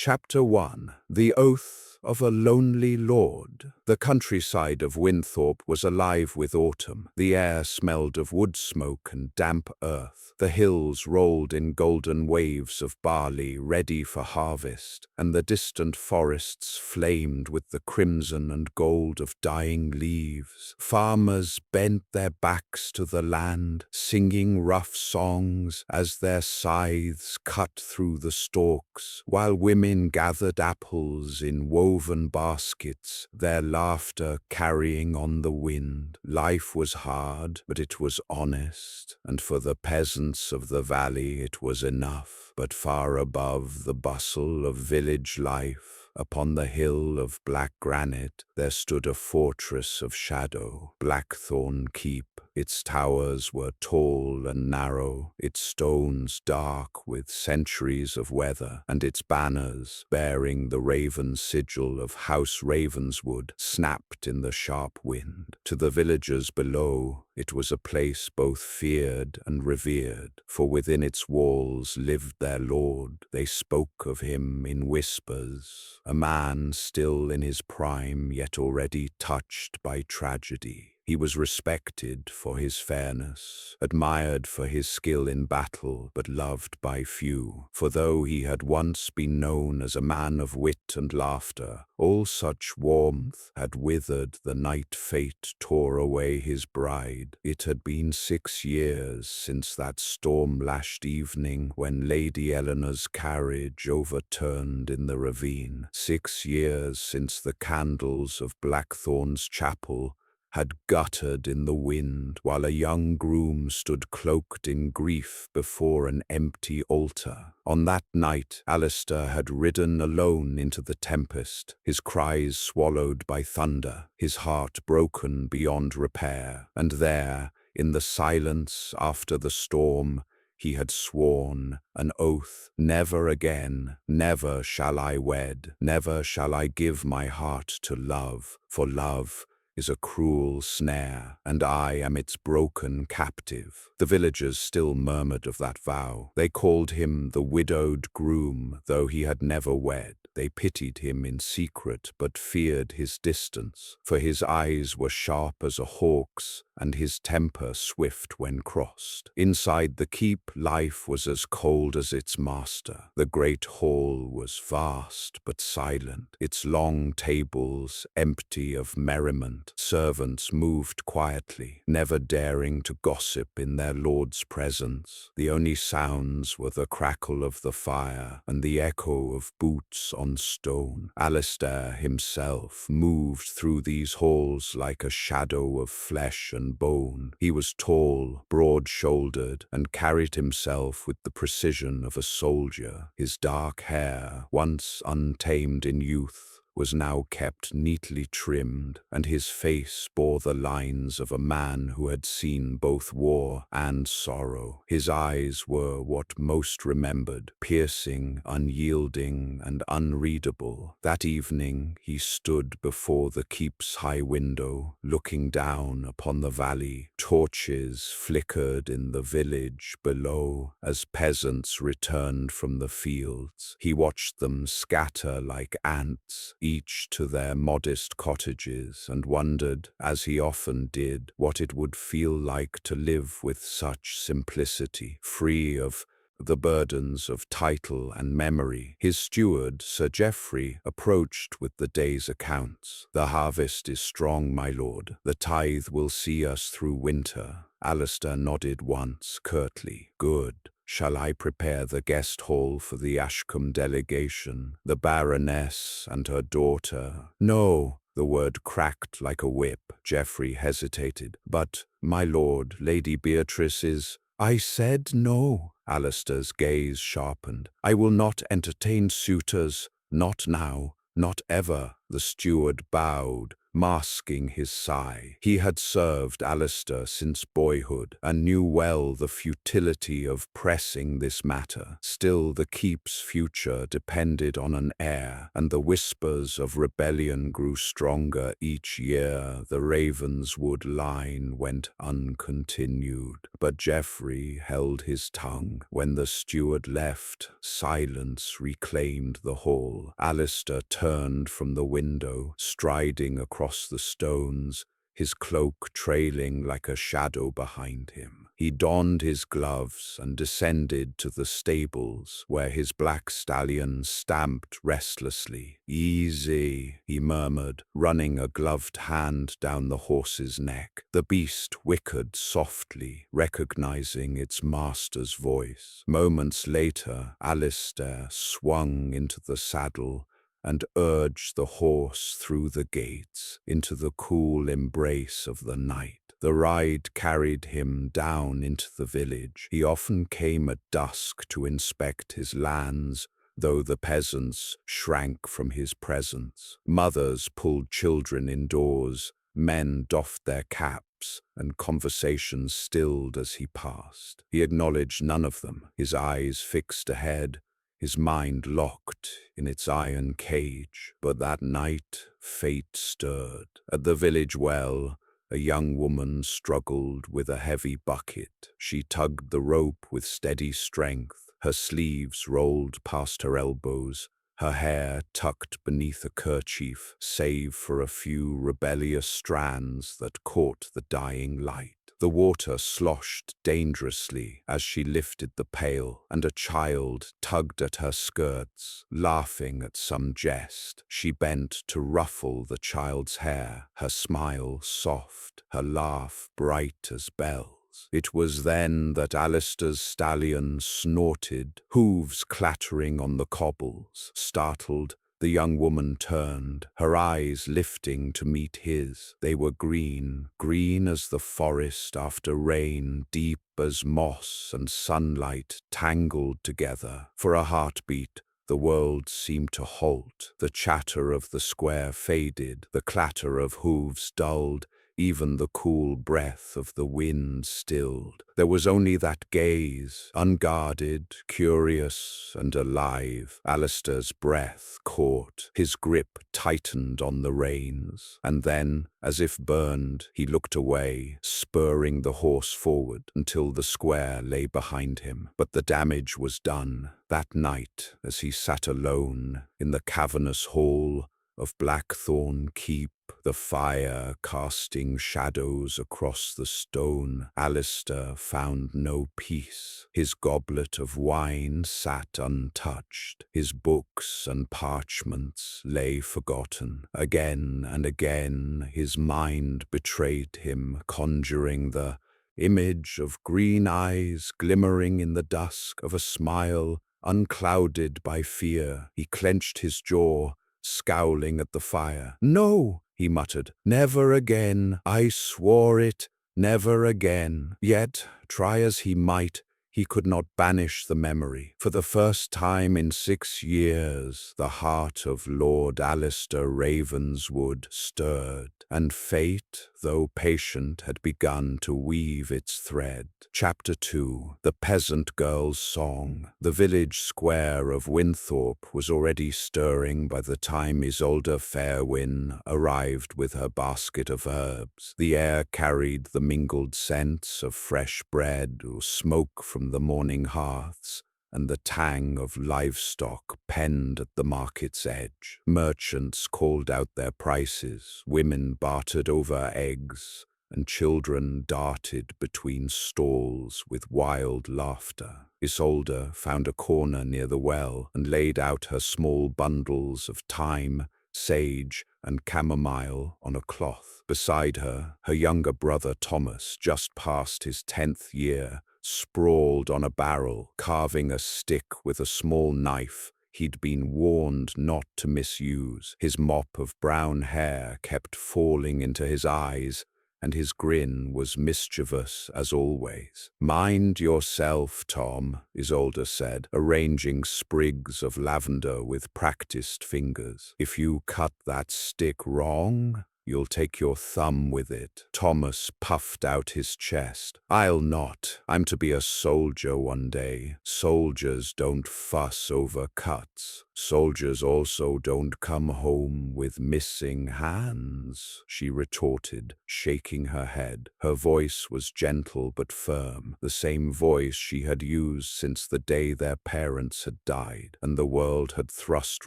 Chapter 1. The Oath of a Lonely Lord. The countryside of Winthorpe was alive with autumn. The air smelled of wood smoke and damp earth. The hills rolled in golden waves of barley ready for harvest, and the distant forests flamed with the crimson and gold of dying leaves. Farmers bent their backs to the land, singing rough songs as their scythes cut through the stalks, while women gathered apples in woven baskets, their laughter carrying on the wind. Life was hard, but it was honest, and for the peasants of the valley it was enough. But far above the bustle of village life, upon the hill of black granite, there stood a fortress of shadow, Blackthorn Keep. Its towers were tall and narrow, its stones dark with centuries of weather, and its banners, bearing the raven sigil of House Ravenswood, snapped in the sharp wind. To the villagers below, it was a place both feared and revered, for within its walls lived their lord. They spoke of him in whispers, a man still in his prime, yet already touched by tragedy. He was respected for his fairness, admired for his skill in battle, but loved by few. For though he had once been known as a man of wit and laughter, all such warmth had withered the night fate tore away his bride. It had been 6 years since that storm-lashed evening when Lady Eleanor's carriage overturned in the ravine. 6 years since the candles of Blackthorn's chapel had guttered in the wind, while a young groom stood cloaked in grief before an empty altar. On that night, Alistair had ridden alone into the tempest, his cries swallowed by thunder, his heart broken beyond repair. And there, in the silence after the storm, he had sworn an oath: never again, never shall I wed, never shall I give my heart to love, for love is a cruel snare, and I am its broken captive. The villagers still murmured of that vow. They called him the widowed groom, though he had never wed. They pitied him in secret, but feared his distance, for his eyes were sharp as a hawk's, and his temper swift when crossed. Inside the keep, life was as cold as its master. The great hall was vast but silent, its long tables empty of merriment. Servants moved quietly, never daring to gossip in their lord's presence. The only sounds were the crackle of the fire and the echo of boots on stone. Alistair himself moved through these halls like a shadow of flesh and bone. He was tall, broad-shouldered, and carried himself with the precision of a soldier. His dark hair, once untamed in youth, was now kept neatly trimmed, and his face bore the lines of a man who had seen both war and sorrow. His eyes were what most remembered, piercing, unyielding, and unreadable. That evening he stood before the keep's high window, looking down upon the valley. Torches flickered in the village below as peasants returned from the fields. He watched them scatter like ants, each to their modest cottages, and wondered, as he often did, what it would feel like to live with such simplicity, free of the burdens of title and memory. His steward, Sir Geoffrey, approached with the day's accounts. "The harvest is strong, my lord. The tithe will see us through winter." Alistair nodded once, curtly. "Good. Shall I prepare the guest hall for the Ashcombe delegation, the Baroness and her daughter?" "No." The word cracked like a whip. Geoffrey hesitated. "But, my lord, Lady Beatrice is—" "I said no." Alistair's gaze sharpened. "I will not entertain suitors, not now, not ever." The steward bowed, masking his sigh. He had served Alistair since boyhood and knew well the futility of pressing this matter. Still, the keep's future depended on an heir, and the whispers of rebellion grew stronger each year. The Ravenswood line went uncontinued, but Geoffrey held his tongue. When the steward left, silence reclaimed the hall. Alistair turned from the window, striding across the stones, his cloak trailing like a shadow behind him. He donned his gloves and descended to the stables, where his black stallion stamped restlessly. "Easy," he murmured, running a gloved hand down the horse's neck. The beast whickered softly, recognizing its master's voice. Moments later, Alistair swung into the saddle and urged the horse through the gates into the cool embrace of the night. The ride carried him down into the village. He often came at dusk to inspect his lands, though the peasants shrank from his presence. Mothers pulled children indoors, men doffed their caps, and conversations stilled as he passed. He acknowledged none of them, his eyes fixed ahead, his mind locked in its iron cage. But that night, fate stirred. At the village well, a young woman struggled with a heavy bucket. She tugged the rope with steady strength. Her sleeves rolled past her elbows, her hair tucked beneath a kerchief, save for a few rebellious strands that caught the dying light. The water sloshed dangerously as she lifted the pail, and a child tugged at her skirts, laughing at some jest. She bent to ruffle the child's hair, her smile soft, her laugh bright as bells. It was then that Alistair's stallion snorted, hooves clattering on the cobbles. Startled, the young woman turned, her eyes lifting to meet his. They were green, green as the forest after rain, deep as moss and sunlight tangled together. For a heartbeat, the world seemed to halt. The chatter of the square faded, the clatter of hooves dulled, even the cool breath of the wind stilled. There was only that gaze, unguarded, curious, and alive. Alistair's breath caught, his grip tightened on the reins, and then, as if burned, he looked away, spurring the horse forward until the square lay behind him. But the damage was done. That night, as he sat alone in the cavernous hall of Blackthorn Keep, the fire casting shadows across the stone, Alistair found no peace. His goblet of wine sat untouched. His books and parchments lay forgotten. Again and again his mind betrayed him, conjuring the image of green eyes glimmering in the dusk, of a smile unclouded by fear. He clenched his jaw, scowling at the fire. "No," he muttered, "never again. I swore it, never again." Yet, try as he might, he could not banish the memory. For the first time in 6 years, the heart of Lord Alistair Ravenswood stirred, and fate, though patient, had begun to weave its thread. Chapter 2. The Peasant Girl's Song. The village square of Winthorpe was already stirring by the time Isolde Fairwin arrived with her basket of herbs. The air carried the mingled scents of fresh bread or smoke from the morning hearths, and the tang of livestock penned at the market's edge. Merchants called out their prices, women bartered over eggs, and children darted between stalls with wild laughter. Isolde found a corner near the well and laid out her small bundles of thyme, sage, and chamomile on a cloth. Beside her, her younger brother Thomas, just past his 10th year, sprawled on a barrel, carving a stick with a small knife he'd been warned not to misuse. His mop of brown hair kept falling into his eyes, and his grin was mischievous as always. "Mind yourself, Tom," Isolde said, arranging sprigs of lavender with practiced fingers. "If you cut that stick wrong, You'll take your thumb with it. Thomas puffed out his chest. I'll not. I'm to be a soldier one day. Soldiers don't fuss over cuts. Soldiers also don't come home with missing hands, she retorted, shaking her head. Her voice was gentle but firm, the same voice she had used since the day their parents had died, and the world had thrust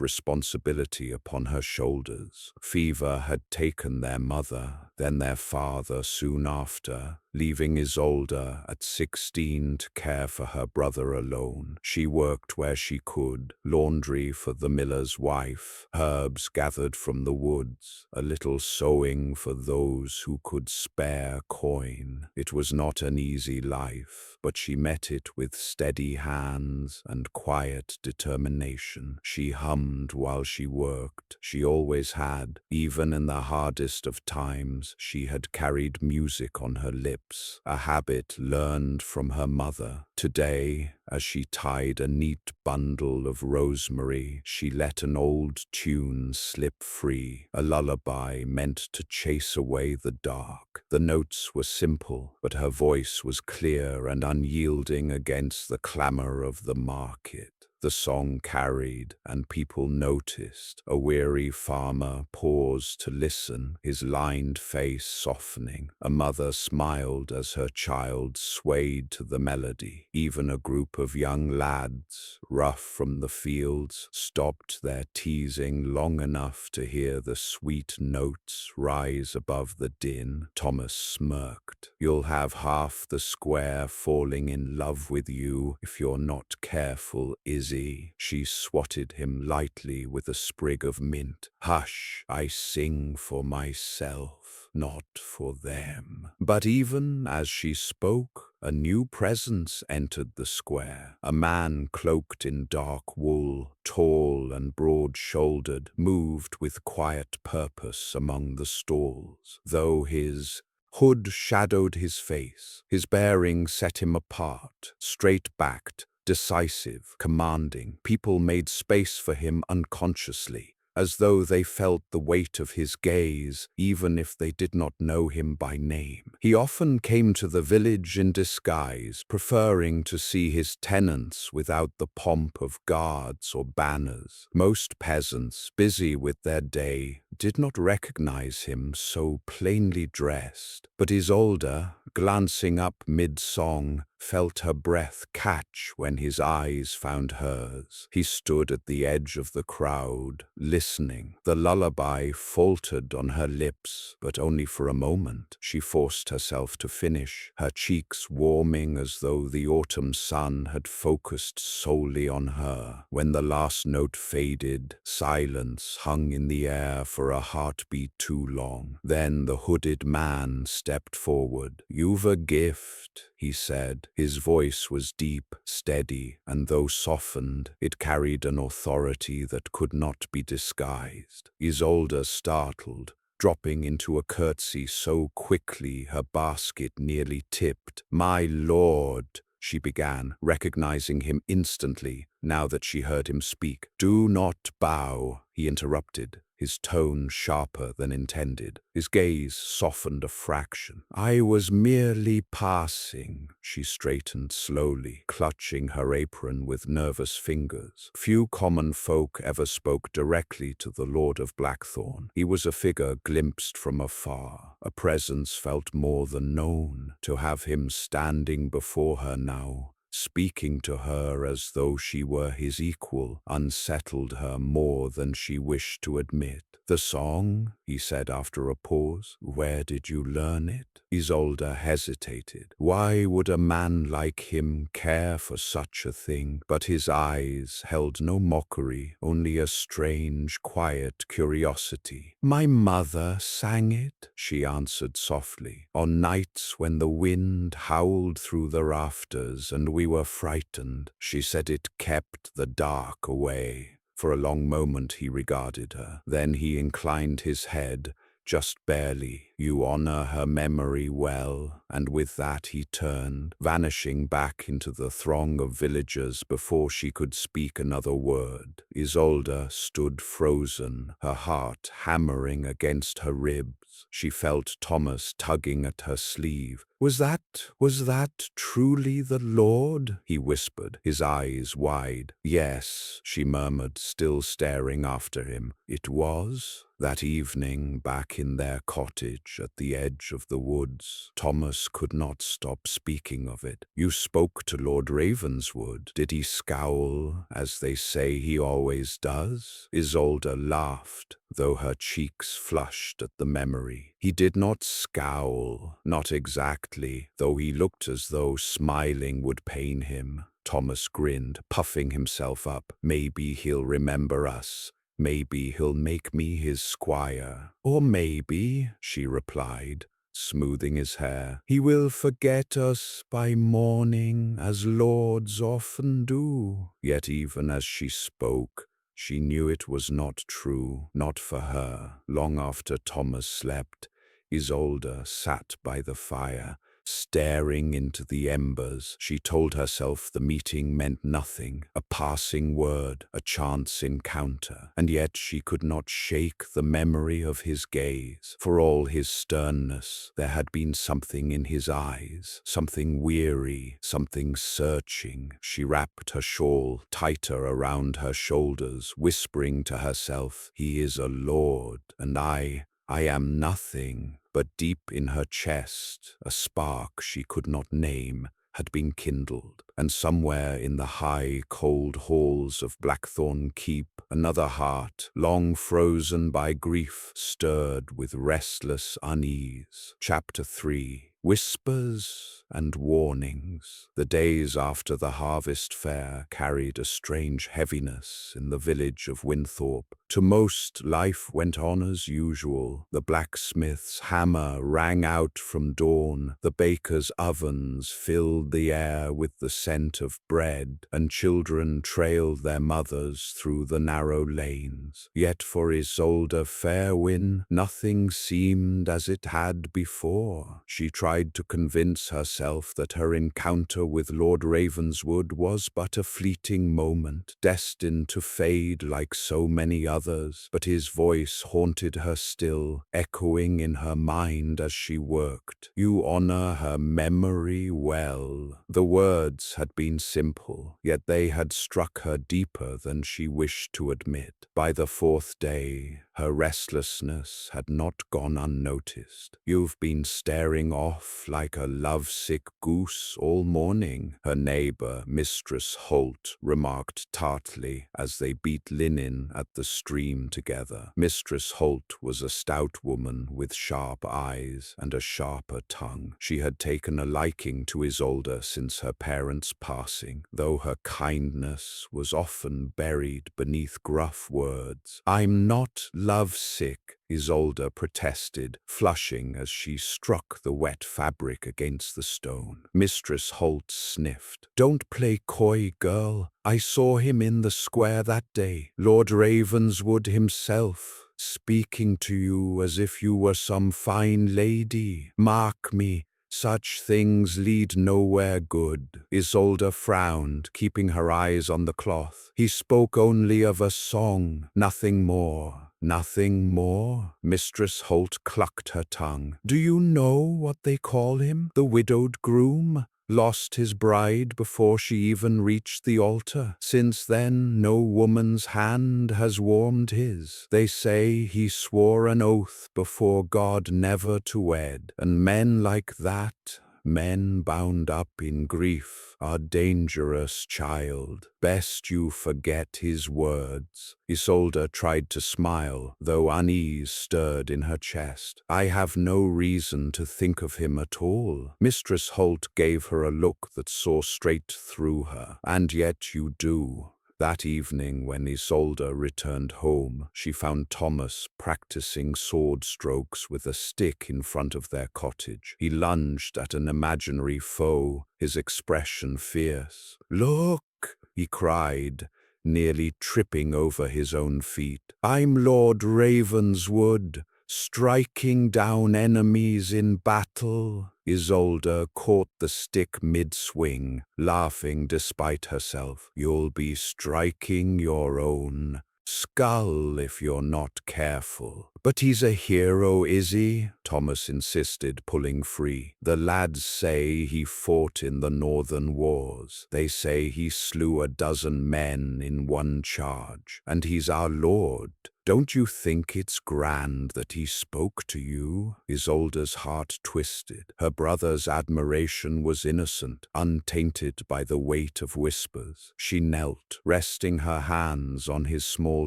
responsibility upon her shoulders. Fever had taken their mother, then their father soon after, leaving Isolde at 16 to care for her brother alone. She worked where she could, laundry for the miller's wife, herbs gathered from the woods, a little sewing for those who could spare coin. It was not an easy life, but she met it with steady hands and quiet determination. She hummed while she worked. She always had. Even in the hardest of times, she had carried music on her lips, a habit learned from her mother. Today, as she tied a neat bundle of rosemary, she let an old tune slip free, a lullaby meant to chase away the dark. The notes were simple, but her voice was clear and unyielding against the clamor of the market. The song carried, and people noticed. A weary farmer paused to listen, his lined face softening. A mother smiled as her child swayed to the melody. Even a group of young lads, rough from the fields, stopped their teasing long enough to hear the sweet notes rise above the din. Thomas smirked. You'll have half the square falling in love with you if you're not careful, Izzy. She swatted him lightly with a sprig of mint. Hush, I sing for myself, not for them. But even as she spoke, a new presence entered the square. A man cloaked in dark wool, tall and broad-shouldered, moved with quiet purpose among the stalls. Though his hood shadowed his face, his bearing set him apart, straight-backed, decisive, commanding. People made space for him unconsciously, as though they felt the weight of his gaze, even if they did not know him by name. He often came to the village in disguise, preferring to see his tenants without the pomp of guards or banners. Most peasants, busy with their day, did not recognize him so plainly dressed, but Isolde, glancing up mid-song, felt her breath catch when his eyes found hers. He stood at the edge of the crowd, listening. The lullaby faltered on her lips, but only for a moment. She forced herself to finish, her cheeks warming as though the autumn sun had focused solely on her. When the last note faded, silence hung in the air for a heartbeat too long. Then the hooded man stepped forward. "You've a gift," he said. His voice was deep, steady, and though softened, it carried an authority that could not be disguised. Isolde startled, dropping into a curtsy so quickly her basket nearly tipped. "My lord," she began, recognizing him instantly, now that she heard him speak. "Do not bow," he interrupted, his tone sharper than intended. His gaze softened a fraction. "I was merely passing." She straightened slowly, clutching her apron with nervous fingers. Few common folk ever spoke directly to the Lord of Blackthorn. He was a figure glimpsed from afar, a presence felt more than known. To have him standing before her now, speaking to her as though she were his equal, unsettled her more than she wished to admit. "The song?" he said after a pause. "Where did you learn it?" Isolde hesitated. Why would a man like him care for such a thing? But his eyes held no mockery, only a strange, quiet curiosity. "My mother sang it," she answered softly, "on nights when the wind howled through the rafters and we were frightened. She said it kept the dark away." For a long moment he regarded her. Then he inclined his head, just barely. "You honor her memory well." And with that he turned, vanishing back into the throng of villagers before she could speak another word. Isolde stood frozen, her heart hammering against her ribs. hands. She felt Thomas tugging at her sleeve. Was that truly the Lord?" he whispered, his eyes wide. "Yes," she murmured, still staring after him. "It was." That evening, back in their cottage at the edge of the woods, Thomas could not stop speaking of it. "You spoke to Lord Ravenswood. Did he scowl, as they say he always does?" Isolde laughed, though her cheeks flushed at the memory. "He did not scowl, not exactly, though he looked as though smiling would pain him." Thomas grinned, puffing himself up. "Maybe he'll remember us. Maybe he'll make me his squire." "Or maybe," she replied, smoothing his hair, "he will forget us by morning, as lords often do." Yet even as she spoke, she knew it was not true, not for her. Long after Thomas slept, Isolde sat by the fire, staring into the embers. She told herself the meeting meant nothing, a passing word, a chance encounter, and yet she could not shake the memory of his gaze. For all his sternness, there had been something in his eyes, something weary, something searching. She wrapped her shawl tighter around her shoulders, whispering to herself, "He is a lord, and I am nothing." But deep in her chest, a spark she could not name had been kindled, and somewhere in the high, cold halls of Blackthorn Keep, another heart, long frozen by grief, stirred with restless unease. Chapter 3. Whispers and Warnings. The days after the harvest fair carried a strange heaviness in the village of Winthorpe. To most, life went on as usual. The blacksmith's hammer rang out from dawn, the baker's ovens filled the air with the scent of bread, and children trailed their mothers through the narrow lanes. Yet for Isolde Fairwin, nothing seemed as it had before. She tried to convince herself that her encounter with Lord Ravenswood was but a fleeting moment, destined to fade like so many others, but his voice haunted her still, echoing in her mind as she worked. "You honor her memory well." The words had been simple, yet they had struck her deeper than she wished to admit. By the fourth day, her restlessness had not gone unnoticed. "You've been staring off like a lovesick goose all morning," her neighbor, Mistress Holt, remarked tartly as they beat linen at the stream together. Mistress Holt was a stout woman with sharp eyes and a sharper tongue. She had taken a liking to Isolde since her parents' passing, though her kindness was often buried beneath gruff words. "I'm not lovesick," Isolde protested, flushing as she struck the wet fabric against the stone. Mistress Holt sniffed. "Don't play coy, girl. I saw him in the square that day, Lord Ravenswood himself, speaking to you as if you were some fine lady. Mark me, such things lead nowhere good." Isolde frowned, keeping her eyes on the cloth. "He spoke only of a song, nothing more." "Nothing more?" Mistress Holt clucked her tongue. "Do you know what they call him? The widowed groom? Lost his bride before she even reached the altar. Since then, no woman's hand has warmed his. They say he swore an oath before God never to wed. And men like that, men bound up in grief, are dangerous, child. Best you forget his words." Isolde tried to smile, though unease stirred in her chest. "I have no reason to think of him at all." Mistress Holt gave her a look that saw straight through her. "And yet you do." That evening, when Isolde returned home, she found Thomas practicing sword strokes with a stick in front of their cottage. He lunged at an imaginary foe, his expression fierce. "Look!" he cried, nearly tripping over his own feet. "I'm Lord Ravenswood, striking down enemies in battle." Isolde caught the stick mid-swing, laughing despite herself. "You'll be striking your own skull if you're not careful. But he's a hero, is he? Thomas insisted, pulling free. The lads say he fought in the Northern Wars. They say he slew 12 men in one charge. And he's our lord. Don't you think it's grand that he spoke to you? Isolde's heart twisted. Her brother's admiration was innocent, untainted by the weight of whispers. She knelt, resting her hands on his small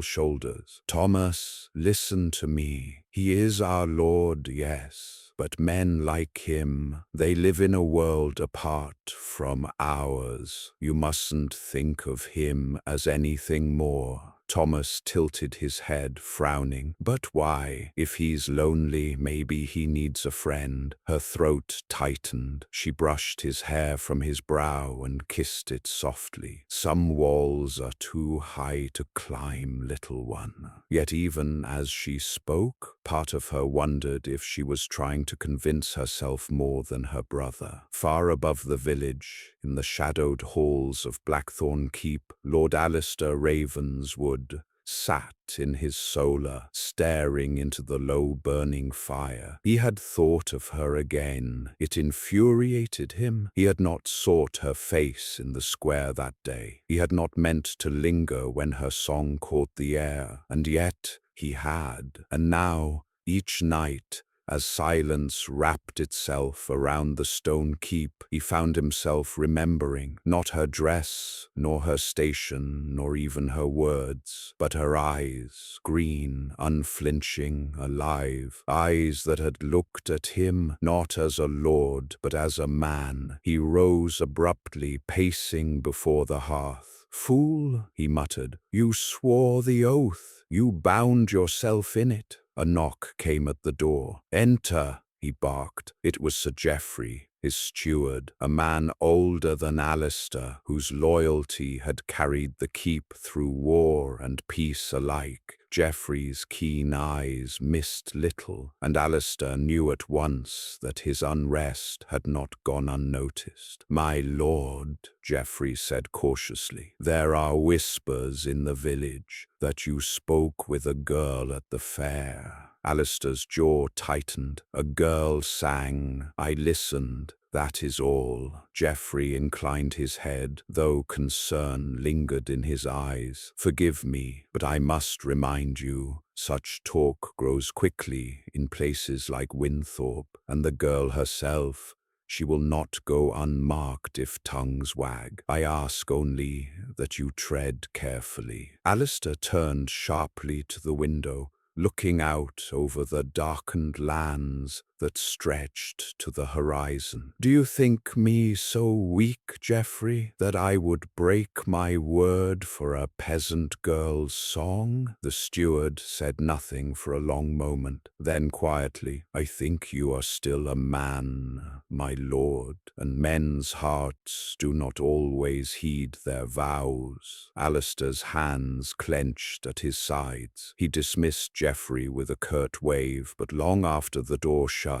shoulders. Thomas, listen to me. He is our Lord, yes. But men like him, they live in a world apart from ours. You mustn't think of him as anything more. Thomas tilted his head, frowning. But why? If he's lonely, maybe he needs a friend. Her throat tightened. She brushed his hair from his brow and kissed it softly. Some walls are too high to climb, little one. Yet even as she spoke, part of her wondered if she was trying to convince herself more than her brother. Far above the village, in the shadowed halls of Blackthorn Keep, Lord Alistair Ravenswood sat in his solar, staring into the low burning fire. He had thought of her again. It infuriated him. He had not sought her face in the square that day. He had not meant to linger when her song caught the air. And yet he had. And now, each night, as silence wrapped itself around the stone keep, he found himself remembering not her dress, nor her station, nor even her words, but her eyes, green, unflinching, alive, eyes that had looked at him not as a lord, but as a man. He rose abruptly, pacing before the hearth. "Fool," he muttered, "you swore the oath. You bound yourself in it." A knock came at the door. "Enter," he barked. It was Sir Geoffrey, his steward, a man older than Alistair, whose loyalty had carried the keep through war and peace alike. Geoffrey's keen eyes missed little, and Alistair knew at once that his unrest had not gone unnoticed. "My lord," Geoffrey said cautiously, "there are whispers in the village that you spoke with a girl at the fair." Alistair's jaw tightened. "A girl sang. I listened. That is all." Geoffrey inclined his head, though concern lingered in his eyes. "Forgive me, but I must remind you, such talk grows quickly in places like Winthorpe, and the girl herself, she will not go unmarked if tongues wag. I ask only that you tread carefully." Alistair turned sharply to the window, looking out over the darkened lands that stretched to the horizon. "Do you think me so weak, Geoffrey, that I would break my word for a peasant girl's song?" The steward said nothing for a long moment. Then quietly, "I think you are still a man, my lord, and men's hearts do not always heed their vows." Alistair's hands clenched at his sides. He dismissed Geoffrey with a curt wave, but long after the door shut,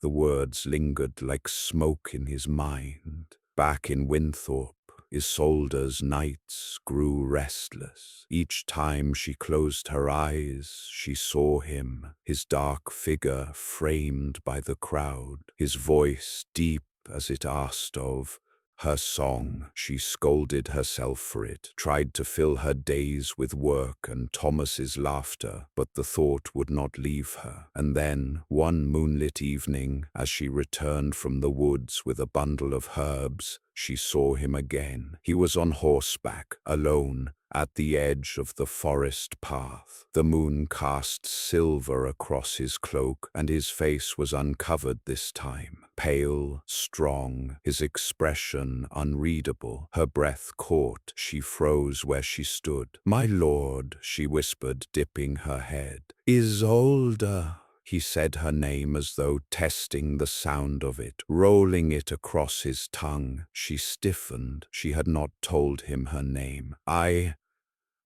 the words lingered like smoke in his mind. Back in Winthorpe, Isolde's nights grew restless. Each time she closed her eyes, she saw him, his dark figure framed by the crowd, his voice deep as it asked of her song. She scolded herself for it, tried to fill her days with work and Thomas's laughter, but the thought would not leave her. And then, one moonlit evening, as she returned from the woods with a bundle of herbs, she saw him again. He was on horseback, alone, at the edge of the forest path. The moon cast silver across his cloak, and his face was uncovered this time. Pale, strong, his expression unreadable. Her breath caught. She froze where she stood. "My lord," she whispered, dipping her head. "Isolde." He said her name as though testing the sound of it, rolling it across his tongue. She stiffened. She had not told him her name.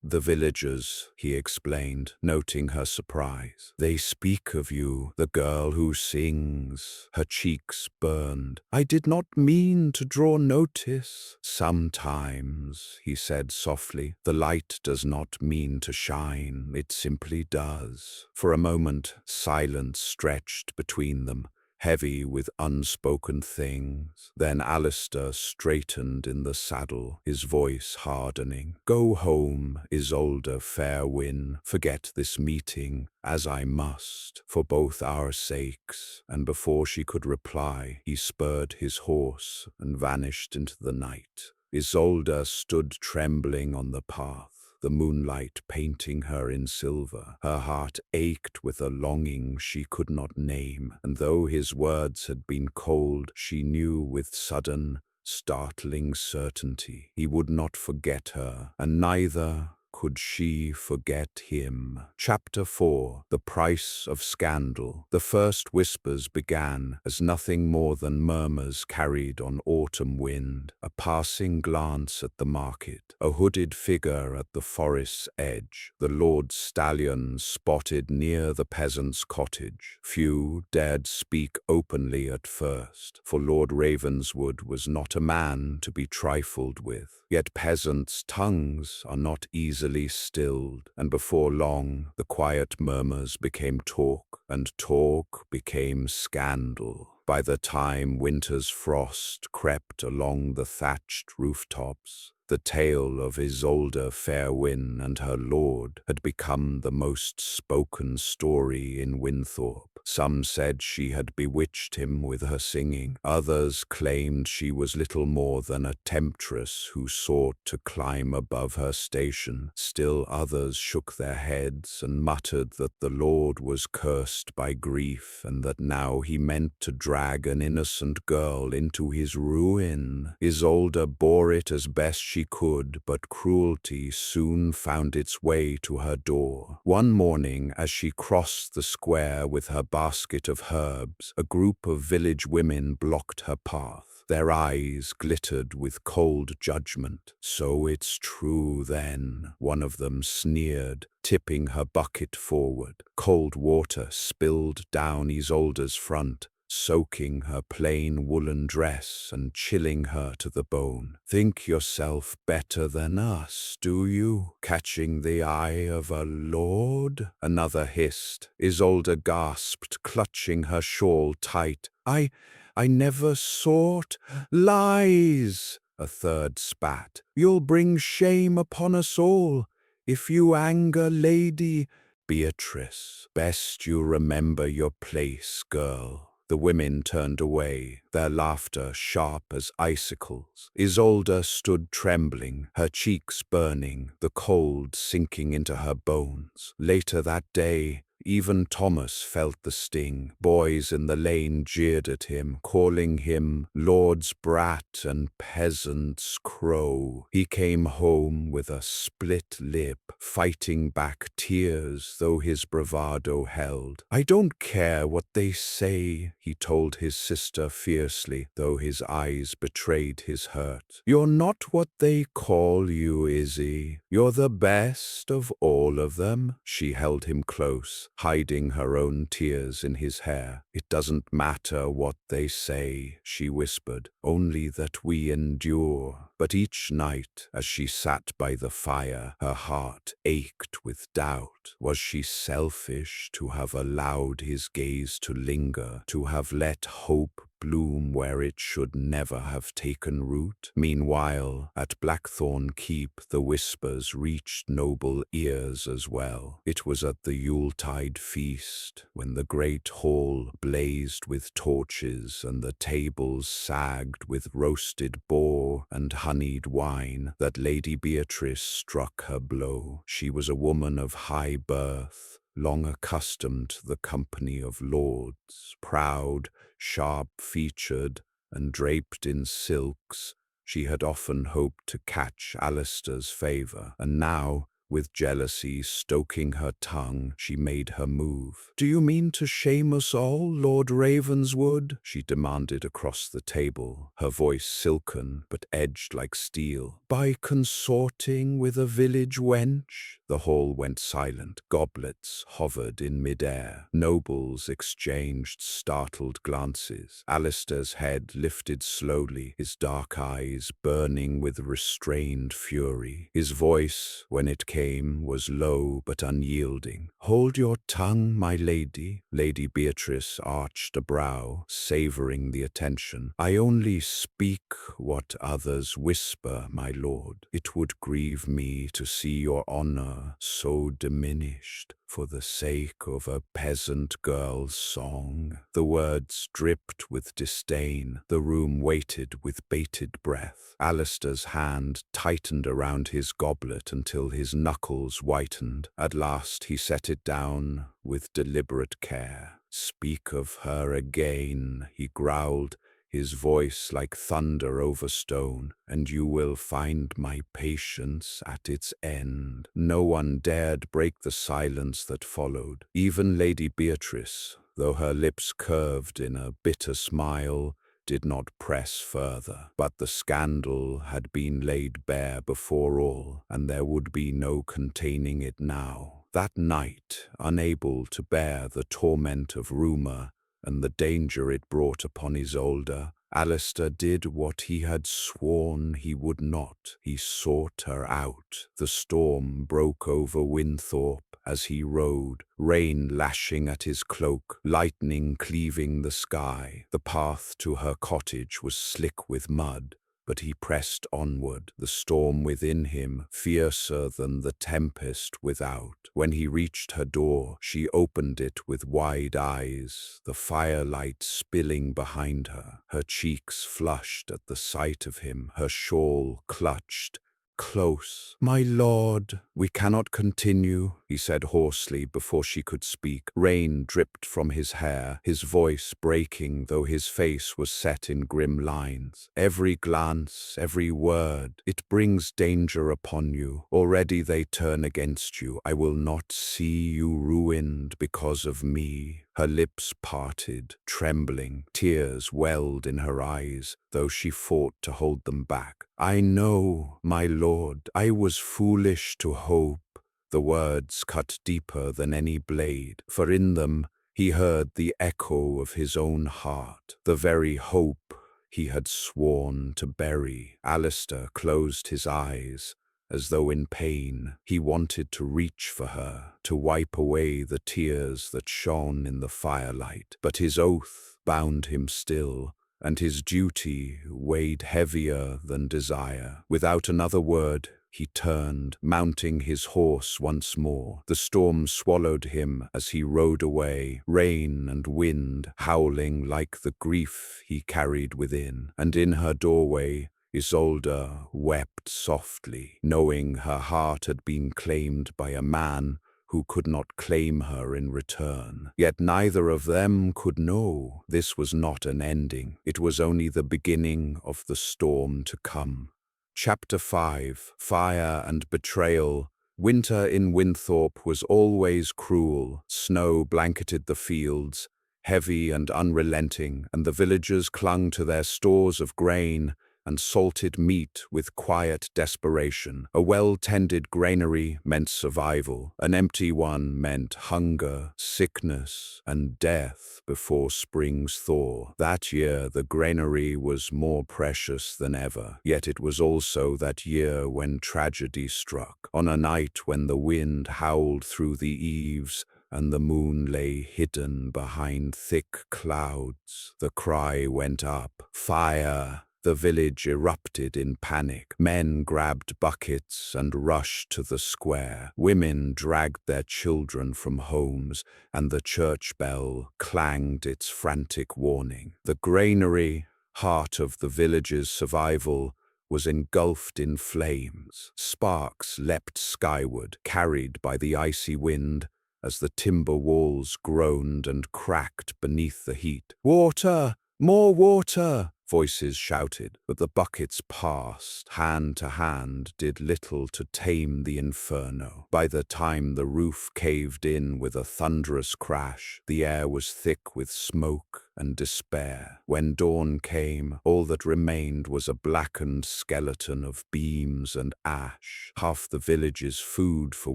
"The villagers," he explained, noting her surprise. "They speak of you, the girl who sings." Her cheeks burned. "I did not mean to draw notice." "Sometimes," he said softly, "the light does not mean to shine, it simply does." For a moment, silence stretched between them, heavy with unspoken things. Then Alistair straightened in the saddle, his voice hardening. "Go home, Isolde Fairwin. Forget this meeting, as I must, for both our sakes." And before she could reply, he spurred his horse and vanished into the night. Isolde stood trembling on the path, the moonlight painting her in silver. Her heart ached with a longing she could not name, and though his words had been cold, she knew with sudden, startling certainty he would not forget her, and neither could she forget him? Chapter 4. The Price of Scandal. The first whispers began as nothing more than murmurs carried on autumn wind, a passing glance at the market, a hooded figure at the forest's edge, the Lord's stallion spotted near the peasant's cottage. Few dared speak openly at first, for Lord Ravenswood was not a man to be trifled with. Yet peasants' tongues are not easily stilled, and before long the quiet murmurs became talk, and talk became scandal. By the time winter's frost crept along the thatched rooftops, the tale of Isolde Fairwin and her lord had become the most spoken story in Winthorpe. Some said she had bewitched him with her singing. Others claimed she was little more than a temptress who sought to climb above her station. Still others shook their heads and muttered that the Lord was cursed by grief and that now he meant to drag an innocent girl into his ruin. Isolde bore it as best she could, but cruelty soon found its way to her door. One morning, as she crossed the square with her basket of herbs, a group of village women blocked her path. Their eyes glittered with cold judgment. "So it's true, then," one of them sneered, tipping her bucket forward. Cold water spilled down Isolde's front, soaking her plain woolen dress and chilling her to the bone. "Think yourself better than us, do you? Catching the eye of a lord?" Another hissed. Isolde gasped, clutching her shawl tight. I never sought." "Lies!" a third spat. "You'll bring shame upon us all if you anger Lady Beatrice. Best you remember your place, girl." The women turned away, their laughter sharp as icicles. Isolde stood trembling, her cheeks burning, the cold sinking into her bones. Later that day, even Thomas felt the sting. Boys in the lane jeered at him, calling him lord's brat and peasant's crow. He came home with a split lip, fighting back tears though his bravado held. "I don't care what they say," he told his sister fiercely, though his eyes betrayed his hurt. "You're not what they call you, Izzy. You're the best of all of them." She held him close, hiding her own tears in his hair. "It doesn't matter what they say," she whispered, "only that we endure." But each night, as she sat by the fire, her heart ached with doubt. Was she selfish to have allowed his gaze to linger, to have let hope bloom where it should never have taken root? Meanwhile, at Blackthorn Keep, the whispers reached noble ears as well. It was at the Yuletide feast, when the great hall blazed with torches and the tables sagged with roasted boar and honeyed wine, that Lady Beatrice struck her blow. She was a woman of high birth, long accustomed to the company of lords, proud, sharp-featured, and draped in silks. She had often hoped to catch Alistair's favour, and now, With jealousy stoking her tongue, she made her move. "Do you mean to shame us all, Lord Ravenswood?" she demanded across the table, her voice silken but edged like steel. "By consorting with a village wench?" The hall went silent. Goblets hovered in midair. Nobles exchanged startled glances. Alistair's head lifted slowly, his dark eyes burning with restrained fury. His voice, when it came, was low but unyielding. "Hold your tongue, my lady." Lady Beatrice arched a brow, savoring the attention. "I only speak what others whisper, my lord. It would grieve me to see your honor so diminished for the sake of a peasant girl's song." The words dripped with disdain. The room waited with bated breath. Alistair's hand tightened around his goblet until his knuckles whitened. At last he set it down with deliberate care. "Speak of her again," he growled, his voice like thunder over stone, "and you will find my patience at its end." No one dared break the silence that followed. Even Lady Beatrice, though her lips curved in a bitter smile, did not press further. But the scandal had been laid bare before all, and there would be no containing it now. That night, unable to bear the torment of rumor and the danger it brought upon Isolde, Alistair did what he had sworn he would not. He sought her out. The storm broke over Winthorpe as he rode, rain lashing at his cloak, lightning cleaving the sky. The path to her cottage was slick with mud, but he pressed onward, the storm within him fiercer than the tempest without. When he reached her door, she opened it with wide eyes, the firelight spilling behind her. Her cheeks flushed at the sight of him, her shawl clutched close. "My lord, we cannot continue," he said hoarsely before she could speak. Rain dripped from his hair, his voice breaking though his face was set in grim lines. "Every glance, every word, it brings danger upon you. Already they turn against you. I will not see you ruined because of me." Her lips parted, trembling. Tears welled in her eyes, though she fought to hold them back. "I know, my lord, I was foolish to hope." The words cut deeper than any blade, for in them he heard the echo of his own heart, the very hope he had sworn to bury. Alistair closed his eyes, as though in pain. He wanted to reach for her, to wipe away the tears that shone in the firelight. But his oath bound him still, and his duty weighed heavier than desire. Without another word, he turned, mounting his horse once more. The storm swallowed him as he rode away, rain and wind howling like the grief he carried within. And in her doorway, Isolde wept softly, knowing her heart had been claimed by a man who could not claim her in return. Yet neither of them could know this was not an ending. It was only the beginning of the storm to come. Chapter 5: Fire and Betrayal. Winter in Winthorpe was always cruel. Snow blanketed the fields, heavy and unrelenting, and the villagers clung to their stores of grain and salted meat with quiet desperation. A well-tended granary meant survival. An empty one meant hunger, sickness, and death before spring's thaw. That year the granary was more precious than ever, yet it was also that year when tragedy struck. On a night when the wind howled through the eaves and the moon lay hidden behind thick clouds, the cry went up, "Fire!" The village erupted in panic. Men grabbed buckets and rushed to the square. Women dragged their children from homes, and the church bell clanged its frantic warning. The granary, heart of the village's survival, was engulfed in flames. Sparks leapt skyward, carried by the icy wind, as the timber walls groaned and cracked beneath the heat. "Water! More water!" Voices shouted, but the buckets passed, hand to hand, did little to tame the inferno. By the time the roof caved in with a thunderous crash, the air was thick with smoke and despair. When dawn came, all that remained was a blackened skeleton of beams and ash. Half the village's food for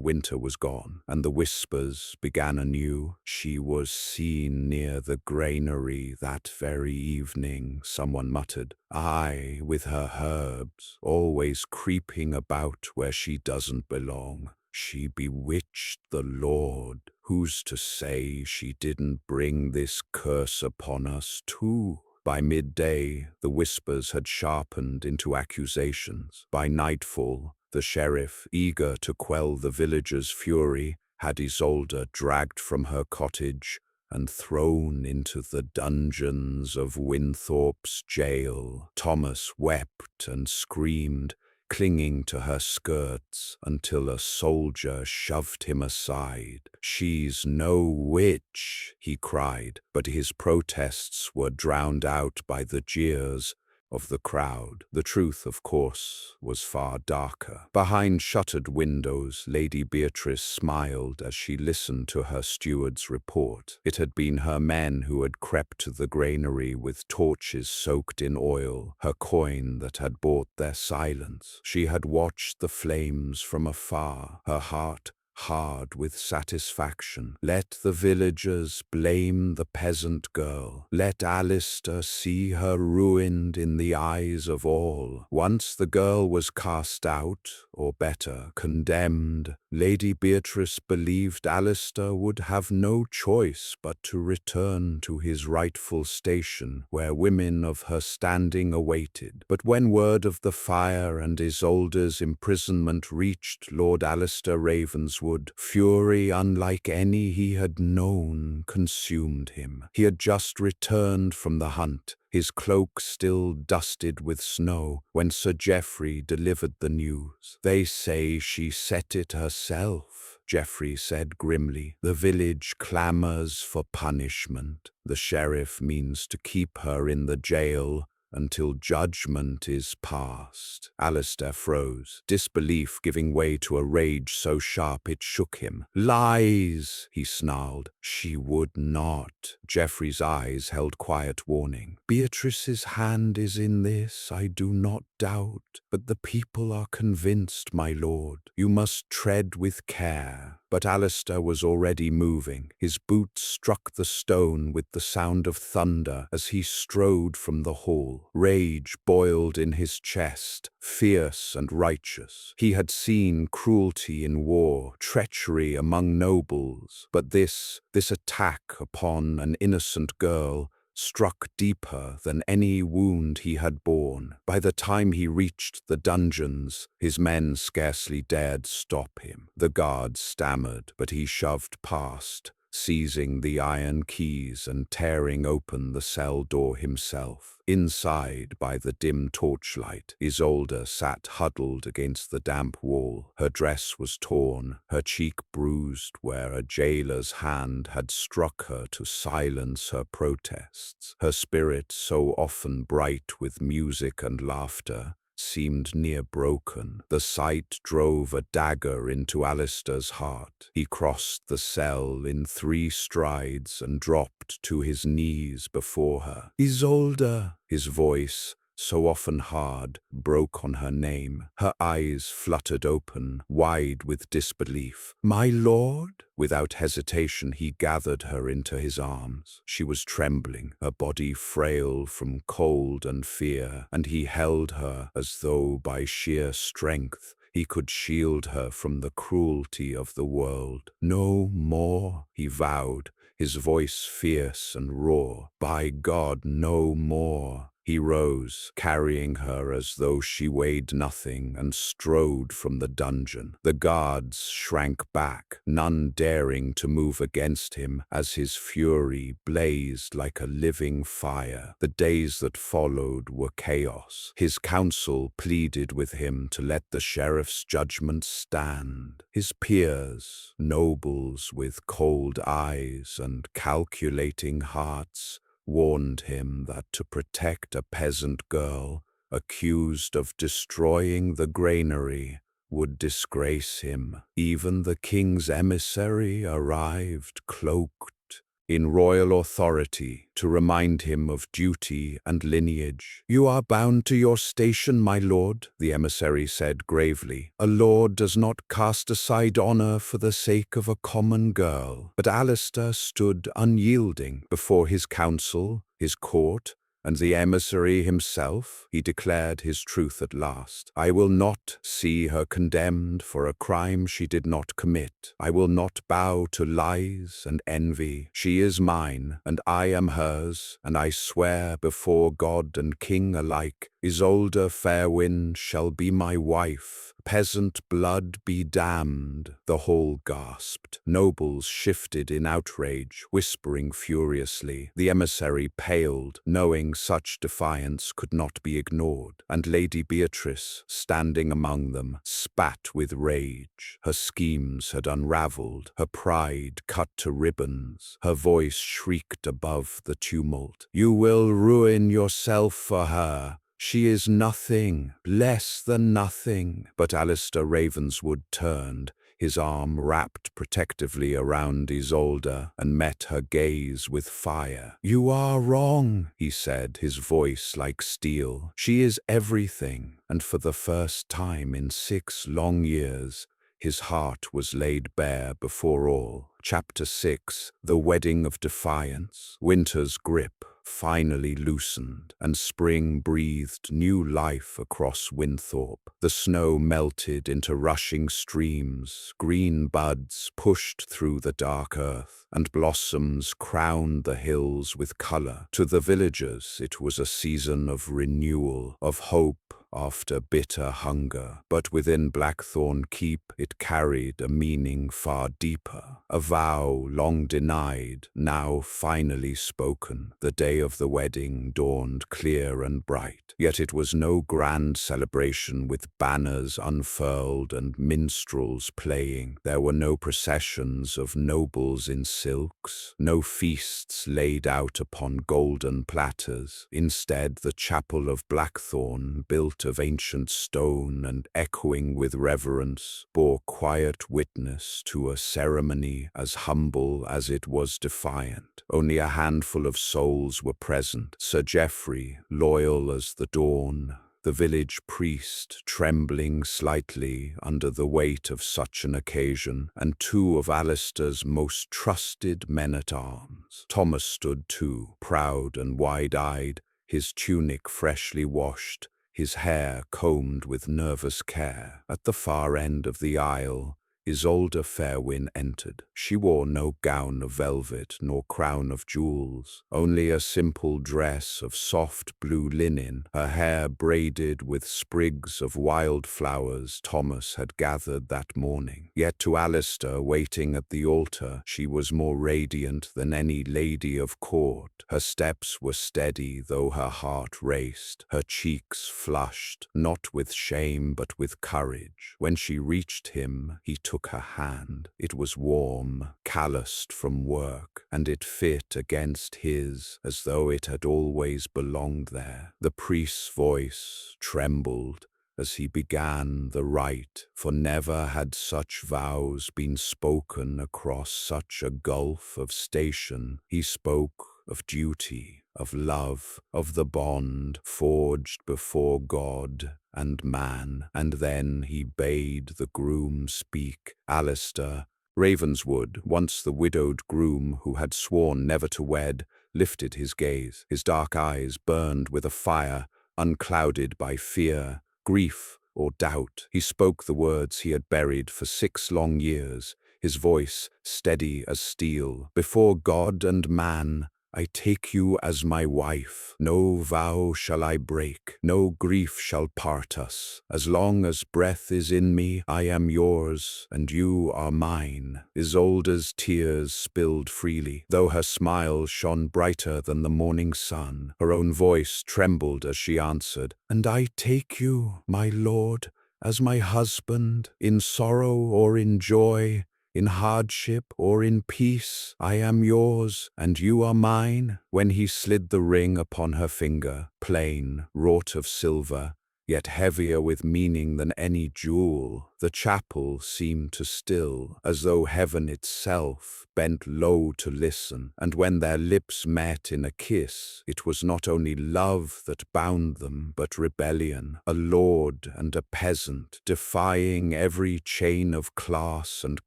winter was gone, and the whispers began anew. She was seen near the granary that very evening, someone muttered. Aye, with her herbs, always creeping about where she doesn't belong. She bewitched the Lord. Who's to say she didn't bring this curse upon us too? By midday, the whispers had sharpened into accusations. By nightfall, the sheriff, eager to quell the villagers' fury, had Isolde dragged from her cottage and thrown into the dungeons of Winthorpe's jail. Thomas wept and screamed, clinging to her skirts until a soldier shoved him aside. She's no witch, he cried, but his protests were drowned out by the jeers of the crowd. The truth, of course, was far darker. Behind shuttered windows, Lady Beatrice smiled as she listened to her steward's report. It had been her men who had crept to the granary with torches soaked in oil, her coin that had bought their silence. She had watched the flames from afar, her heart hard with satisfaction. Let the villagers blame the peasant girl. Let Alistair see her ruined in the eyes of all. Once the girl was cast out, or better, condemned, Lady Beatrice believed Alistair would have no choice but to return to his rightful station, where women of her standing awaited. But when word of the fire and Isolde's imprisonment reached Lord Alistair Ravenswood, fury unlike any he had known consumed him. He had just returned from the hunt, his cloak still dusted with snow, when Sir Geoffrey delivered the news. They say she set it herself, Geoffrey said grimly. The village clamors for punishment. The sheriff means to keep her in the jail until judgment is passed. Alistair froze, disbelief giving way to a rage so sharp it shook him. Lies, he snarled. She would not. Geoffrey's eyes held quiet warning. Beatrice's hand is in this, I do not doubt, but the people are convinced, my lord. You must tread with care. But Alistair was already moving. His boots struck the stone with the sound of thunder as he strode from the hall. Rage boiled in his chest, fierce and righteous. He had seen cruelty in war, treachery among nobles, but this attack upon an innocent girl struck deeper than any wound he had borne. By the time he reached the dungeons, his men scarcely dared stop him. The guards stammered, but he shoved past, seizing the iron keys and tearing open the cell door himself. Inside, by the dim torchlight, Isolde sat huddled against the damp wall. Her dress was torn, her cheek bruised where a jailer's hand had struck her to silence her protests. Her spirit, so often bright with music and laughter, seemed near broken. The sight drove a dagger into Alistair's heart. He crossed the cell in 3 strides and dropped to his knees before her. Isolde, his voice, so often hard, broke on her name. Her eyes fluttered open, wide with disbelief. My lord? Without hesitation, he gathered her into his arms. She was trembling, her body frail from cold and fear, and he held her as though by sheer strength he could shield her from the cruelty of the world. No more, he vowed, his voice fierce and raw. By God, no more. He rose, carrying her as though she weighed nothing, and strode from the dungeon. The guards shrank back, none daring to move against him, as his fury blazed like a living fire. The days that followed were chaos. His council pleaded with him to let the sheriff's judgment stand. His peers, nobles with cold eyes and calculating hearts, warned him that to protect a peasant girl accused of destroying the granary would disgrace him. Even the king's emissary arrived cloaked in royal authority to remind him of duty and lineage. "You are bound to your station, my lord," the emissary said gravely. "A lord does not cast aside honor for the sake of a common girl." But Alistair stood unyielding before his council, his court, and the emissary himself. He declared his truth at last. "I will not see her condemned for a crime she did not commit. I will not bow to lies and envy. She is mine, and I am hers, and I swear before God and king alike, Isolde Fairwind shall be my wife. Peasant blood be damned." The hall gasped. Nobles shifted in outrage, whispering furiously. The emissary paled, knowing such defiance could not be ignored, and Lady Beatrice, standing among them, spat with rage. Her schemes had unraveled, her pride cut to ribbons. Her voice shrieked above the tumult. "You will ruin yourself for her. She is nothing, less than nothing." But Alistair Ravenswood turned, his arm wrapped protectively around Isolde, and met her gaze with fire. "You are wrong," he said, his voice like steel. "She is everything." And for the first time in 6 long years, his heart was laid bare before all. Chapter 6. The Wedding of Defiance. Winter's grip finally loosened, and spring breathed new life across Winthorpe. The snow melted into rushing streams, green buds pushed through the dark earth, and blossoms crowned the hills with color. To the villagers, it was a season of renewal, of hope after bitter hunger. But within Blackthorn Keep it carried a meaning far deeper, a vow long denied, now finally spoken. The day of the wedding dawned clear and bright, yet it was no grand celebration with banners unfurled and minstrels playing. There were no processions of nobles in silks, no feasts laid out upon golden platters. Instead, the chapel of Blackthorn, built of ancient stone and echoing with reverence, bore quiet witness to a ceremony as humble as it was defiant. Only a handful of souls were present: Sir Geoffrey, loyal as the dawn, the village priest, trembling slightly under the weight of such an occasion, and 2 of Alistair's most trusted men-at-arms. Thomas stood too, proud and wide-eyed, his tunic freshly washed, his hair combed with nervous care. At the far end of the aisle, Isolde Fairwind entered. She wore no gown of velvet nor crown of jewels, only a simple dress of soft blue linen, her hair braided with sprigs of wildflowers Thomas had gathered that morning. Yet to Alistair, waiting at the altar, she was more radiant than any lady of court. Her steps were steady, though her heart raced, her cheeks flushed, not with shame but with courage. When she reached him, he took her hand. It was warm, calloused from work, and it fit against his as though it had always belonged there. The priest's voice trembled as he began the rite, for never had such vows been spoken across such a gulf of station. He spoke of duty, of love, of the bond forged before God and man, and then he bade the groom speak. Alistair Ravenswood, once the widowed groom who had sworn never to wed, lifted his gaze. His dark eyes burned with a fire unclouded by fear, grief, or doubt. He spoke the words he had buried for 6 long years, his voice steady as steel. "Before God and man, I take you as my wife. No vow shall I break, no grief shall part us. As long as breath is in me, I am yours, and you are mine." Isolde's tears spilled freely, though her smile shone brighter than the morning sun. Her own voice trembled as she answered, "And I take you, my lord, as my husband, in sorrow or in joy, In hardship or in peace, I am yours, and you are mine. When he slid the ring upon her finger, plain, wrought of silver, yet heavier with meaning than any jewel, the chapel seemed to still, as though heaven itself bent low to listen, and when their lips met in a kiss, it was not only love that bound them, but rebellion, a lord and a peasant, defying every chain of class and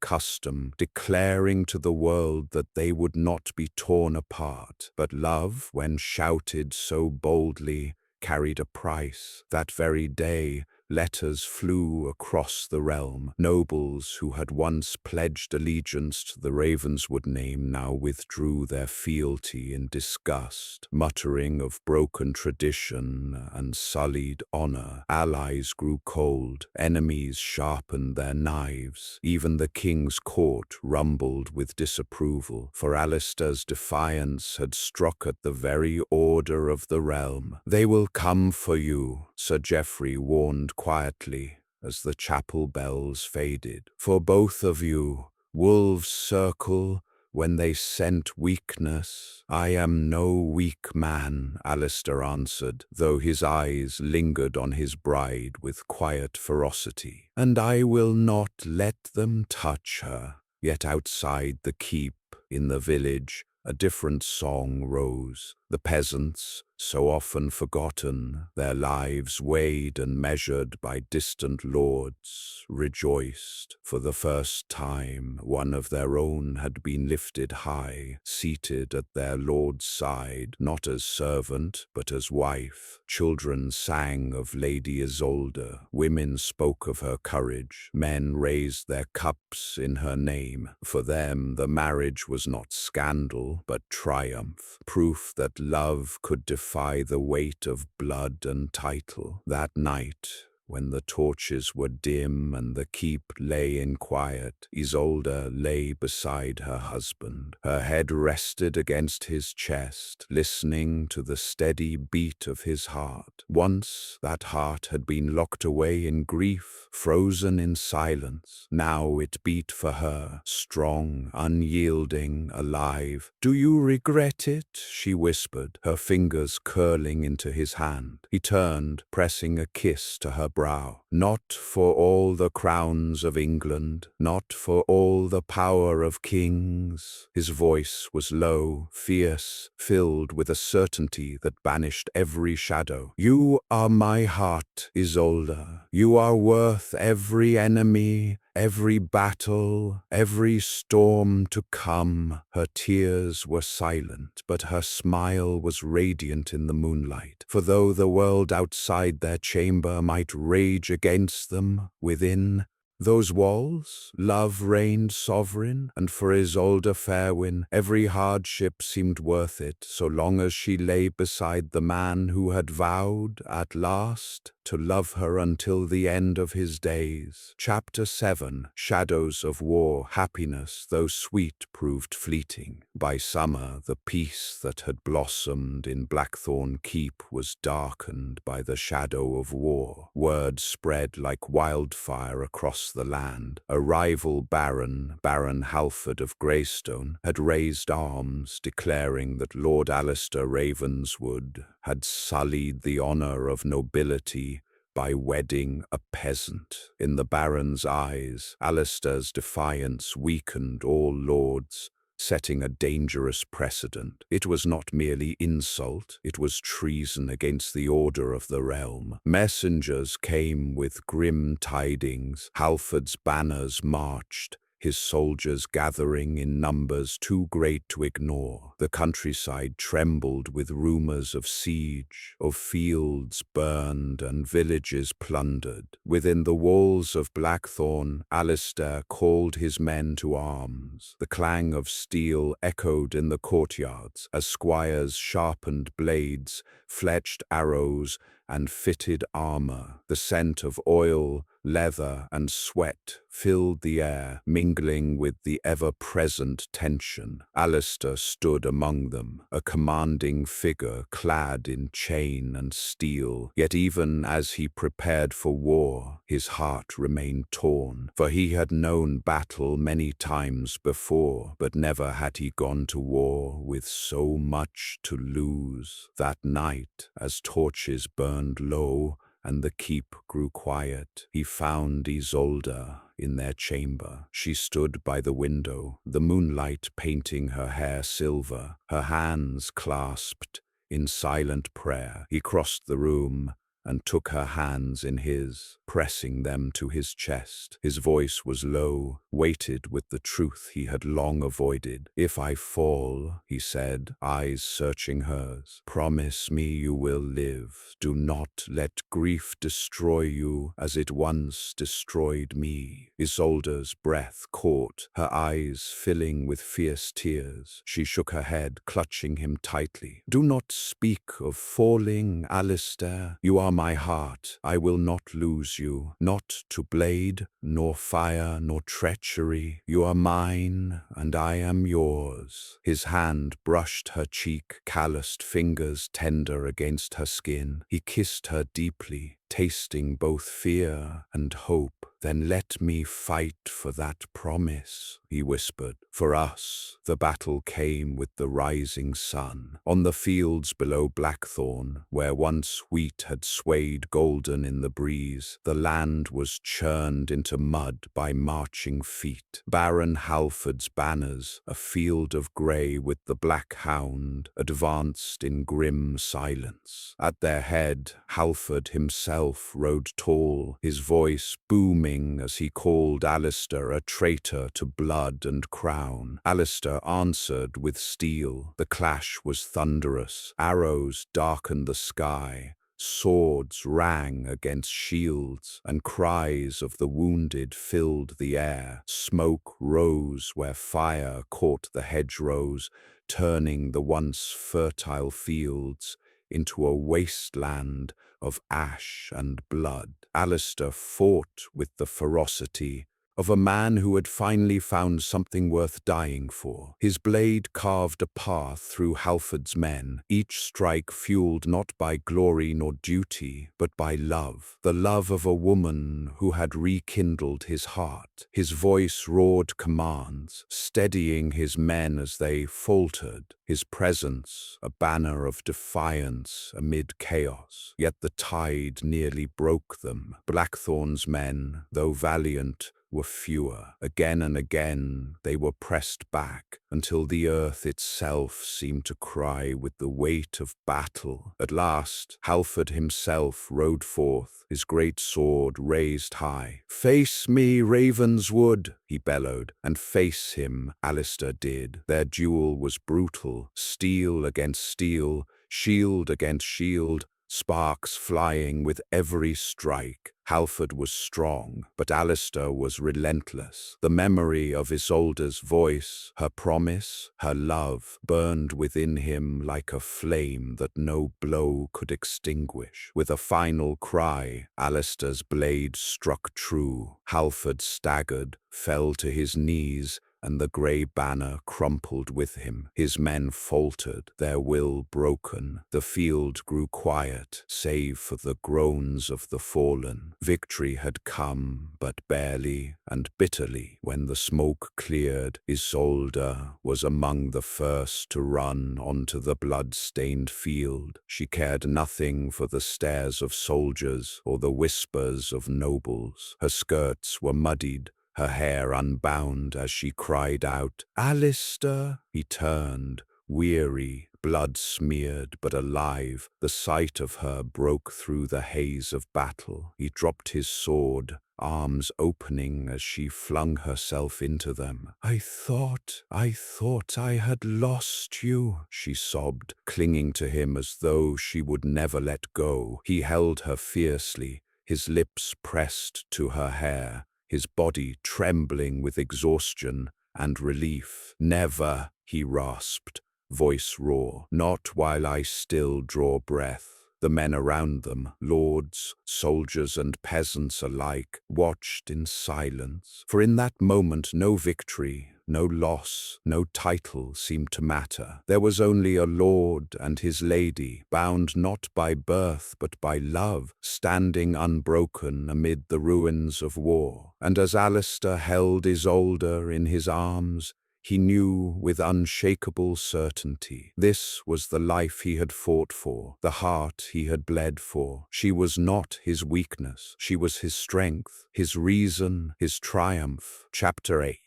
custom, declaring to the world that they would not be torn apart. But love, when shouted so boldly, carried a price. That very day, letters flew across the realm. Nobles who had once pledged allegiance to the Ravenswood name now withdrew their fealty in disgust, muttering of broken tradition and sullied honor. Allies grew cold, enemies sharpened their knives. Even the king's court rumbled with disapproval, for Alistair's defiance had struck at the very order of the realm. "They will come for you," Sir Geoffrey warned quietly as the chapel bells faded. "For both of you, wolves circle when they scent weakness." "I am no weak man," Alistair answered, though his eyes lingered on his bride with quiet ferocity. "And I will not let them touch her." Yet outside the keep, in the village, a different song rose. The peasants, so often forgotten, their lives weighed and measured by distant lords, rejoiced. For the first time, one of their own had been lifted high, seated at their lord's side, not as servant, but as wife. Children sang of Lady Isolde, women spoke of her courage, men raised their cups in her name. For them, the marriage was not scandal, but triumph, proof that love could defy the weight of blood and title. That night, when the torches were dim and the keep lay in quiet, Isolde lay beside her husband. Her head rested against his chest, listening to the steady beat of his heart. Once that heart had been locked away in grief, frozen in silence. Now it beat for her, strong, unyielding, alive. "Do you regret it?" she whispered, her fingers curling into his hand. He turned, pressing a kiss to her brow. "Not for all the crowns of England, not for all the power of kings." His voice was low, fierce, filled with a certainty that banished every shadow. "You are my heart, Isolde. You are worth every enemy, every battle, every storm to come." Her tears were silent, but her smile was radiant in the moonlight. For though the world outside their chamber might rage against them, within those walls, love reigned sovereign, and for Isolde Fairwin, every hardship seemed worth it, so long as she lay beside the man who had vowed, at last, to love her until the end of his days. Chapter 7. Shadows of War. Happiness, though sweet, proved fleeting. By summer, the peace that had blossomed in Blackthorn Keep was darkened by the shadow of war. Word spread like wildfire across the land. A rival baron, Baron Halford of Greystone, had raised arms, declaring that Lord Alistair Ravenswood had sullied the honour of nobility by wedding a peasant. In the baron's eyes, Alistair's defiance weakened all lords, setting a dangerous precedent. It was not merely insult, it was treason against the order of the realm. Messengers came with grim tidings. Halford's banners marched, his soldiers gathering in numbers too great to ignore. The countryside trembled with rumors of siege, of fields burned and villages plundered. Within the walls of Blackthorn, Alistair called his men to arms. The clang of steel echoed in the courtyards as squires sharpened blades, fletched arrows, and fitted armor. The scent of oil, leather, and sweat filled the air, mingling with the ever-present tension. Alistair stood among them, a commanding figure clad in chain and steel. Yet even as he prepared for war, his heart remained torn, for he had known battle many times before, but never had he gone to war with so much to lose. That night, as torches burned low, and the keep grew quiet, he found Isolde in their chamber. She stood by the window, the moonlight painting her hair silver, her hands clasped in silent prayer. He crossed the room and took her hands in his, pressing them to his chest. His voice was low, weighted with the truth he had long avoided. "If I fall," he said, eyes searching hers, "promise me you will live. Do not let grief destroy you as it once destroyed me." Isolde's breath caught, her eyes filling with fierce tears. She shook her head, clutching him tightly. "Do not speak of falling, Alistair. You are my heart. I will not lose you, not to blade, nor fire, nor treachery. You are mine, and I am yours." His hand brushed her cheek, calloused fingers tender against her skin. He kissed her deeply, tasting both fear and hope. "Then let me fight for that promise," he whispered. For us, the battle came with the rising sun. On the fields below Blackthorn, where once wheat had swayed golden in the breeze, the land was churned into mud by marching feet. Baron Halford's banners, a field of grey with the black hound, advanced in grim silence. At their head, Halford himself rode tall, his voice booming as he called Alistair a traitor to blood and crown. Alistair answered with steel. The clash was thunderous. Arrows darkened the sky. Swords rang against shields, and cries of the wounded filled the air. Smoke rose where fire caught the hedgerows, turning the once fertile fields into a wasteland of ash and blood. Alistair fought with the ferocity of a man who had finally found something worth dying for. His blade carved a path through Halford's men, each strike fueled not by glory nor duty, but by love, the love of a woman who had rekindled his heart. His voice roared commands, steadying his men as they faltered, his presence a banner of defiance amid chaos. Yet the tide nearly broke them. Blackthorn's men, though valiant, were fewer. Again and again they were pressed back, until the earth itself seemed to cry with the weight of battle. At last, Halford himself rode forth, his great sword raised high. "Face me, Ravenswood," he bellowed, and face him Alistair did. Their duel was brutal, steel against steel, shield against shield, sparks flying with every strike. Halford was strong, but Alistair was relentless. The memory of Isolde's voice, her promise, her love, burned within him like a flame that no blow could extinguish. With a final cry, Alistair's blade struck true. Halford staggered, fell to his knees, and the grey banner crumpled with him. His men faltered, their will broken. The field grew quiet, save for the groans of the fallen. Victory had come, but barely and bitterly. When the smoke cleared, Isolde was among the first to run onto the blood-stained field. She cared nothing for the stares of soldiers or the whispers of nobles. Her skirts were muddied, her hair unbound as she cried out, "Alistair!" He turned, weary, blood-smeared but alive. The sight of her broke through the haze of battle. He dropped his sword, arms opening as she flung herself into them. I thought I had lost you," she sobbed, clinging to him as though she would never let go. He held her fiercely, his lips pressed to her hair, his body trembling with exhaustion and relief. "Never," he rasped, voice raw. "Not while I still draw breath." The men around them, lords, soldiers, and peasants alike, watched in silence. For in that moment no victory, no loss, no title seemed to matter. There was only a lord and his lady, bound not by birth but by love, standing unbroken amid the ruins of war. And as Alistair held Isolde in his arms, he knew with unshakable certainty this was the life he had fought for, the heart he had bled for. She was not his weakness, she was his strength, his reason, his triumph. Chapter 8.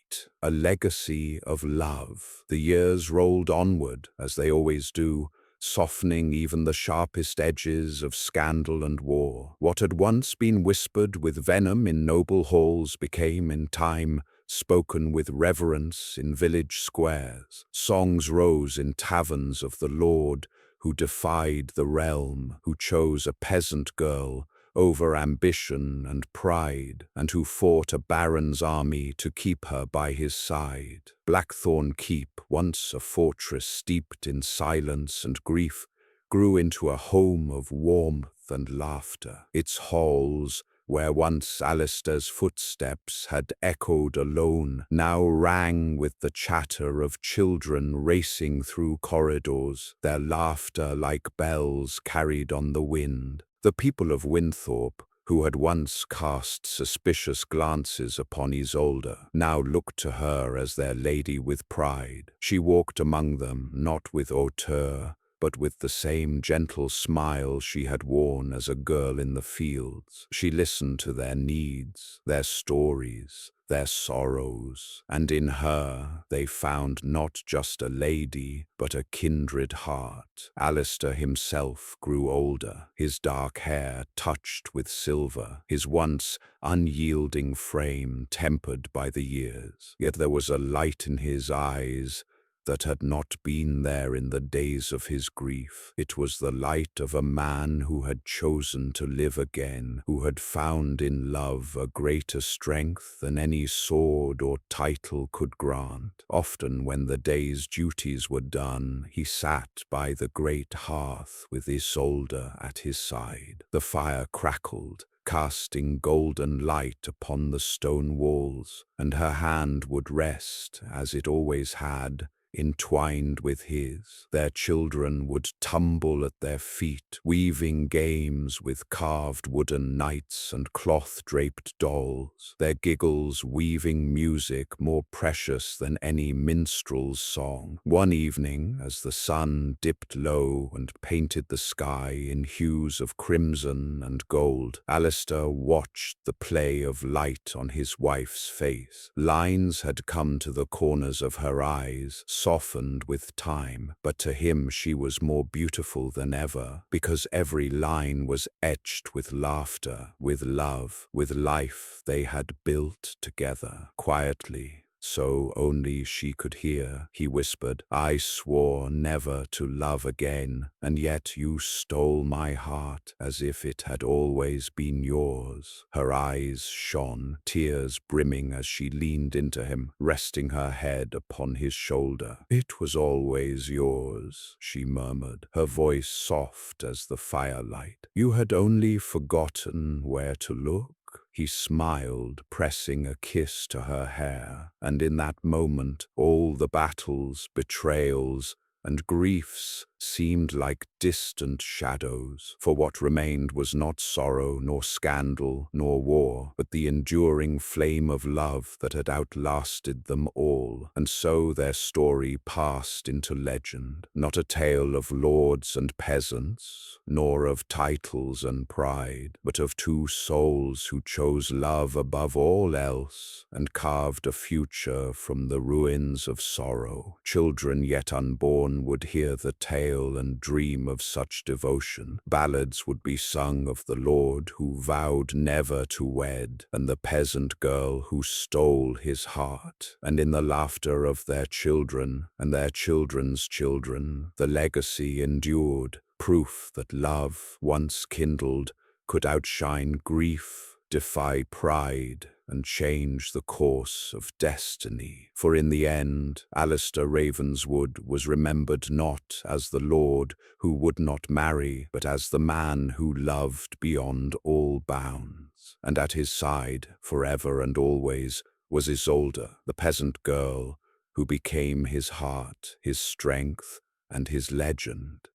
A legacy of love. The years rolled onward, as they always do, softening even the sharpest edges of scandal and war. What had once been whispered with venom in noble halls became, in time, spoken with reverence in village squares. Songs rose in taverns of the lord who defied the realm, who chose a peasant girl over ambition and pride, and who fought a baron's army to keep her by his side. Blackthorn Keep, once a fortress steeped in silence and grief, grew into a home of warmth and laughter. Its halls, where once Alistair's footsteps had echoed alone, now rang with the chatter of children racing through corridors, their laughter like bells carried on the wind. The people of Winthorpe, who had once cast suspicious glances upon Isolde, now looked to her as their lady with pride. She walked among them, not with hauteur, but with the same gentle smile she had worn as a girl in the fields. She listened to their needs, their stories, their sorrows, and in her they found not just a lady, but a kindred heart. Alistair himself grew older, his dark hair touched with silver, his once unyielding frame tempered by the years. Yet there was a light in his eyes that had not been there in the days of his grief. It was the light of a man who had chosen to live again, who had found in love a greater strength than any sword or title could grant. Often when the day's duties were done, he sat by the great hearth with Isolde at his side. The fire crackled, casting golden light upon the stone walls, and her hand would rest, as it always had, entwined with his. Their children would tumble at their feet, weaving games with carved wooden knights and cloth-draped dolls, their giggles weaving music more precious than any minstrel's song. One evening, as the sun dipped low and painted the sky in hues of crimson and gold, Alistair watched the play of light on his wife's face. Lines had come to the corners of her eyes, softened with time, but to him she was more beautiful than ever, because every line was etched with laughter, with love, with life they had built together. Quietly, so only she could hear, he whispered, "I swore never to love again, and yet you stole my heart as if it had always been yours." Her eyes shone, tears brimming as she leaned into him, resting her head upon his shoulder. "It was always yours," she murmured, her voice soft as the firelight. "You had only forgotten where to look." He smiled, pressing a kiss to her hair, and in that moment all the battles, betrayals, and griefs seemed like distant shadows, for what remained was not sorrow, nor scandal, nor war, but the enduring flame of love that had outlasted them all. And so their story passed into legend, not a tale of lords and peasants, nor of titles and pride, but of two souls who chose love above all else and carved a future from the ruins of sorrow. Children yet unborn would hear the tale and dream of such devotion. Ballads would be sung of the lord who vowed never to wed, and the peasant girl who stole his heart. And in the laughter of their children and their children's children, the legacy endured, proof that love, once kindled, could outshine grief, defy pride, and change the course of destiny. For in the end, Alistair Ravenswood was remembered not as the lord who would not marry, but as the man who loved beyond all bounds. And at his side, forever and always, was Isolde, the peasant girl, who became his heart, his strength, and his legend.